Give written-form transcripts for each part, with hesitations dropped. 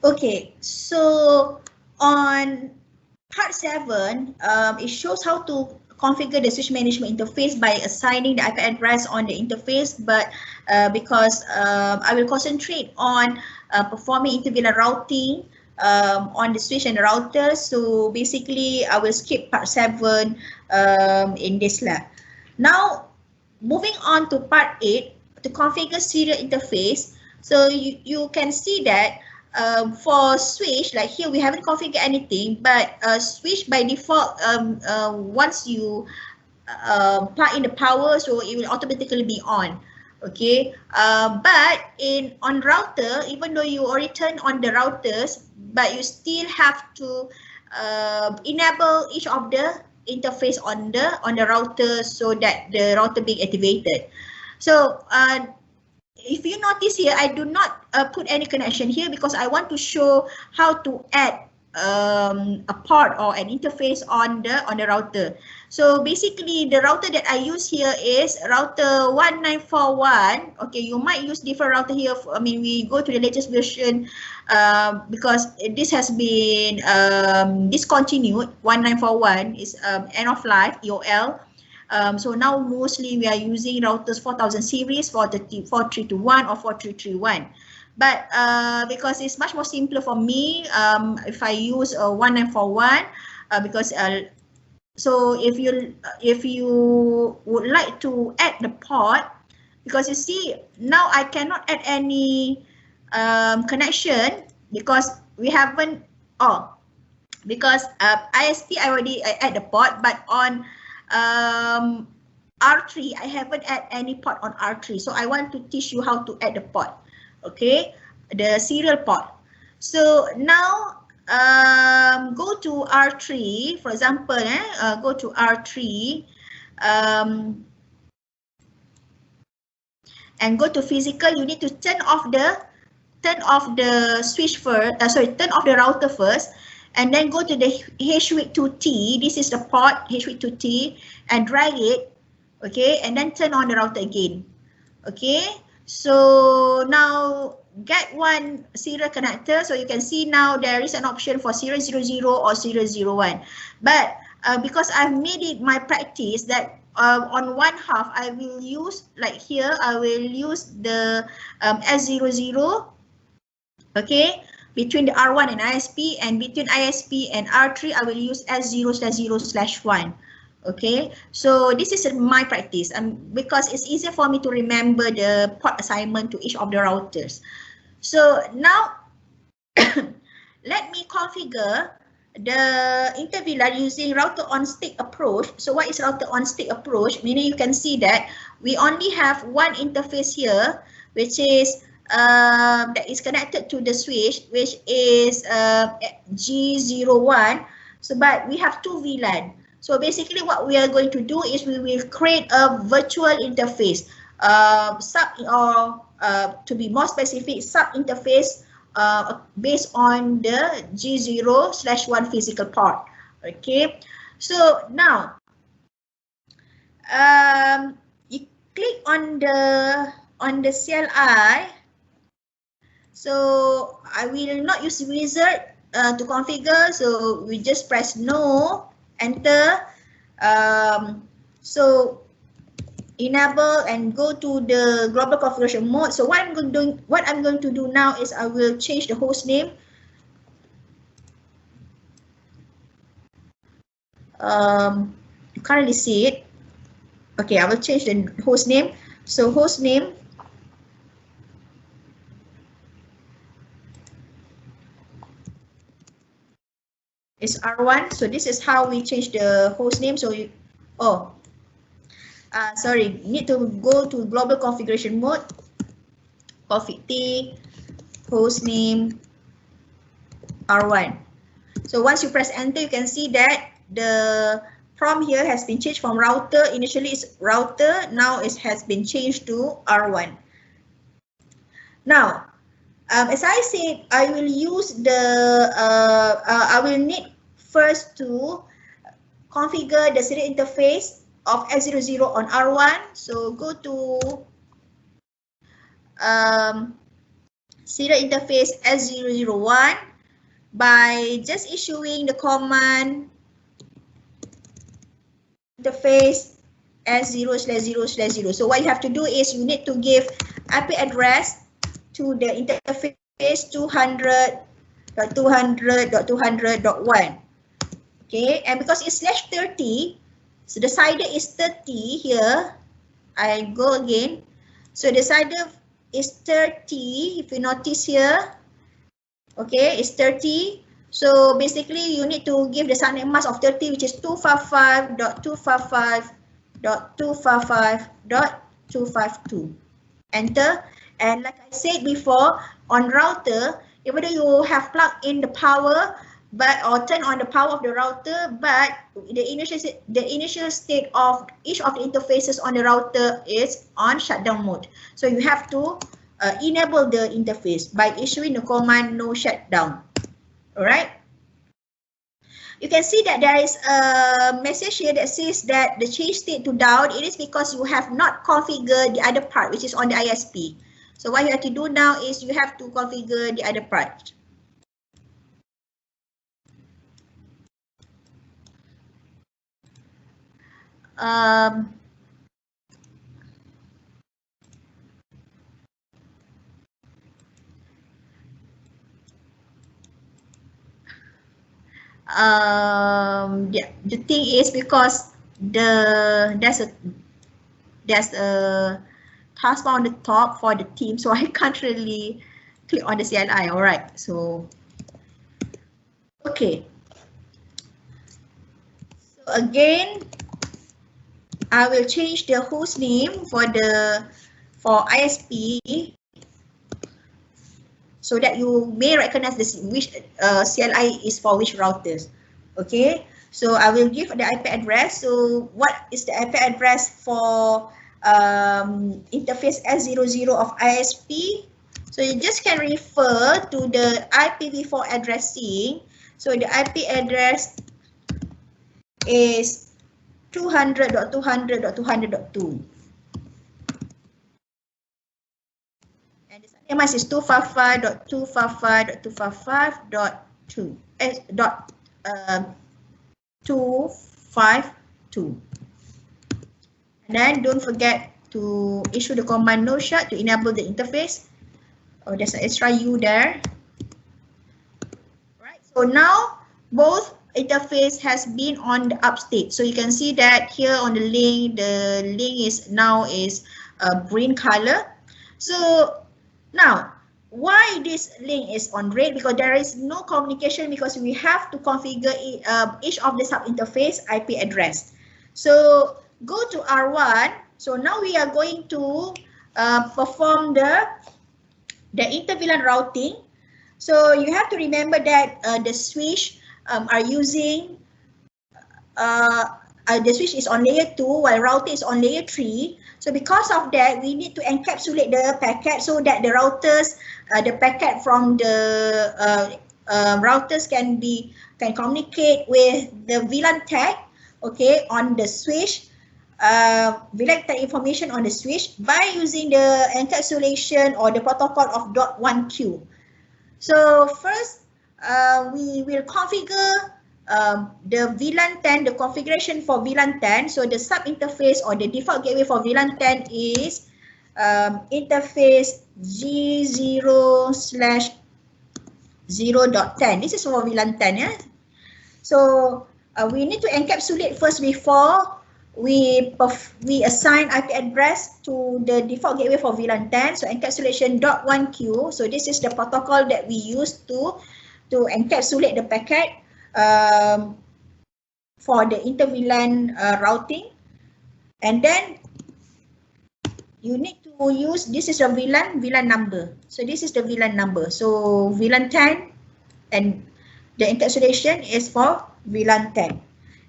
Okay, so on part 7, it shows how to configure the switch management interface by assigning the IP address on the interface, but because I will concentrate on performing inter-VLAN routing on the switch and the router, so basically I will skip part 7 in this lab. Now, moving on to part 8, to configure serial interface. So you can see that for switch, like here we haven't configured anything, but switch by default, once you plug in the power, so it will automatically be on. Okay, but on router, even though you already turn on the routers, but you still have to enable each of the interface on the router so that the router being activated. So if you notice here, I do not put any connection here because I want to show how to add a port or an interface on the router. So basically, the router that I use here is router 1941. Okay, you might use different router here. I mean, we go to the latest version because this has been discontinued. 1941 is end of life, EOL. So now mostly we are using routers 4000 series, 4321 or 4331. But because it's much more simpler for me, if I use 1941, because so if you would like to add the port, because you see now I cannot add any connection because we haven't because ISP I already add the port, but on R3 I haven't add any port on R3, so I want to teach you how to add the port. Okay, the serial port. So now go to R3, for example, go to R3 and go to physical. You need to turn off the switch first, turn off the router first, and then go to the H-2T. This is the port H-2T, and drag it, okay, and then turn on the router again. Okay, so now get one serial connector. So you can see now there is an option for 000 or 001. But because I've made it my practice that on one half I will use, like here, I will use the S00, okay, between the R1 and ISP, and between ISP and R3 I will use S0/0/1. Okay, so this is my practice, because it's easier for me to remember the port assignment to each of the routers. So now let me configure the inter-VLAN using router on stick approach. So what is router on stick approach? Meaning you can see that we only have one interface here, which is that is connected to the switch, which is G01. So but we have two VLAN. So basically what we are going to do is we will create a virtual interface, to be more specific, sub interface based on the G0/1 physical port. Okay, so now you click on the CLI. So I will not use wizard to configure, so we just press no, enter. So enable and go to the global configuration mode. So what I'm going to do now is I will change the host name. You can't really see it. Okay, I will change the host name. So host name is R1. So this is how we change the host name. So you, sorry, need to go to global configuration mode, config T, host name R1. So once you press enter, you can see that the prompt here has been changed from router. Initially it's router, now it has been changed to R1. Now, as I said, I will use the, I will need first to configure the serial interface of S00 on R1. So go to serial interface S001 by just issuing the command interface S0/0/0. So what you have to do is you need to give IP address to the interface 200.200.200.1. Okay, and because it's /30, so the CIDR is 30 here. I go again. So the CIDR is 30. If you notice here, okay, it's 30. So basically, you need to give the subnet mask of 30, which is 255.255.255.252. Enter. And like I said before, on router, even though you have plugged in the power, or turn on the power of the router, but the initial state of each of the interfaces on the router is on shutdown mode. So you have to enable the interface by issuing the command no shutdown. All right. You can see that there is a message here that says that the change state to down, it is because you have not configured the other part, which is on the ISP. So what you have to do now is you have to configure the other part. The thing is because there's a taskbar on the top for the team, so I can't really click on the CLI. All right, so okay. So again, I will change the host name for ISP so that you may recognize this which CLI is for which routers. Okay, so I will give the IP address. So what is the IP address for interface S00 of ISP? So you just can refer to the IPv4 addressing. So the IP address is 200.200.200.2. And the subnet mask is 255.255.255.2. 252. And then don't forget to issue the command no shut to enable the interface. Oh, there's an extra U there. Right. So now both interface has been on the up state. So you can see that here on the link is now green color. So now why this link is on red? Because there is no communication, because we have to configure each of the sub interface IP address. So go to R1. So now we are going to perform the inter-VLAN routing. So you have to remember that the switch are using the switch is on layer 2 while router is on layer 3. So because of that, we need to encapsulate the packet so that the routers, the packet from the routers can communicate with the VLAN tag, okay, on the switch. VLAN tag information on the switch by using the encapsulation or the protocol of .1q. So first, we will configure the VLAN 10, the configuration for VLAN 10. So the sub interface or the default gateway for VLAN 10 is interface G0/0.10. This is for VLAN 10. Yeah? So we need to encapsulate first before we assign IP address to the default gateway for VLAN 10. So encapsulation .1q. So this is the protocol that we use to encapsulate the packet for the inter-VLAN routing. And then you need to use, this is the VLAN number. So this is the VLAN number. So VLAN 10 and the encapsulation is for VLAN 10.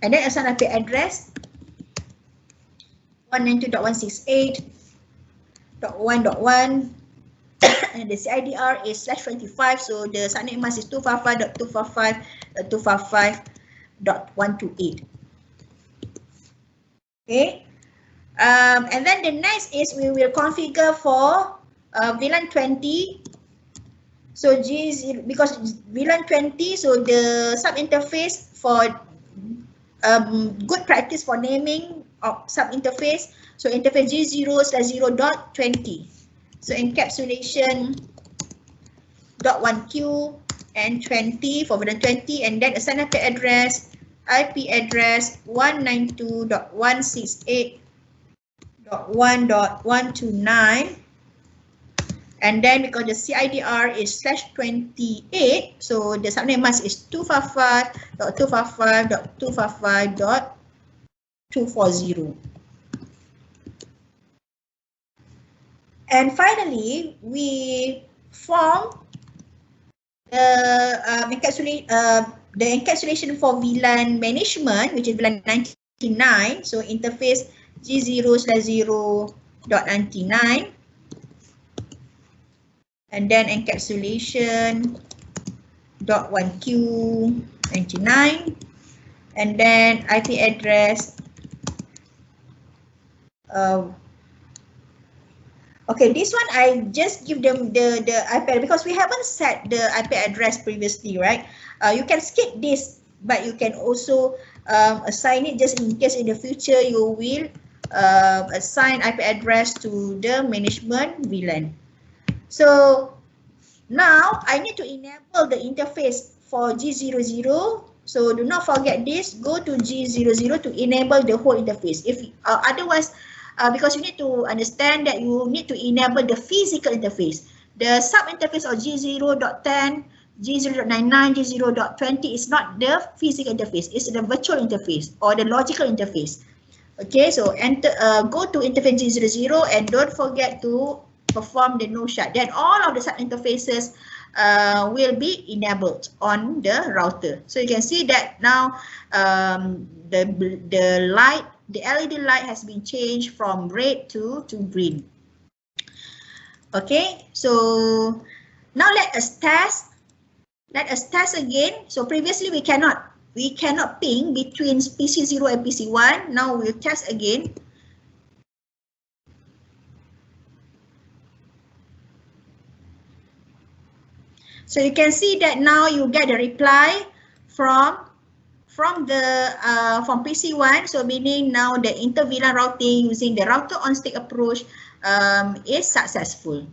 And then assign IP address 192.168.1.1 and the CIDR is /25. So the subnet mask is 255.255.255.128. Okay. And then the next is we will configure for VLAN 20 So G0, because VLAN 20, so the sub interface for good practice for naming of sub interface. So interface G0/0.20. So encapsulation .1Q and 20 for VLAN 20, and then assign IP address 192.168.1.129. And then because the CIDR is /28, so the subnet mask is 255.255.255.240. And finally, we form the encapsulation for VLAN management, which is VLAN 99. So interface G0/0.99. And then encapsulation .1Q 99, and then IP address. Okay, this one I just give them the IP address because we haven't set the IP address previously, right? You can skip this, but you can also assign it just in case in the future you will assign IP address to the management VLAN. So now I need to enable the interface for G00. So do not forget this. Go to G00 to enable the whole interface. If otherwise, because you need to understand that you need to enable the physical interface. The sub interface of G0.10, G0.99, G0.20 is not the physical interface. It's the virtual interface or the logical interface. Okay, so enter, go to interface G00 and don't forget to perform the no shut. Then all of the sub interfaces will be enabled on the router. So you can see that now the light, the LED light has been changed from red to green. Okay, so now let us test. Let us test again. So previously we cannot ping between PC0 and PC1. Now we'll test again. So you can see that now you get a reply from PC1. So meaning now the inter VLAN routing using the router on stick approach is successful.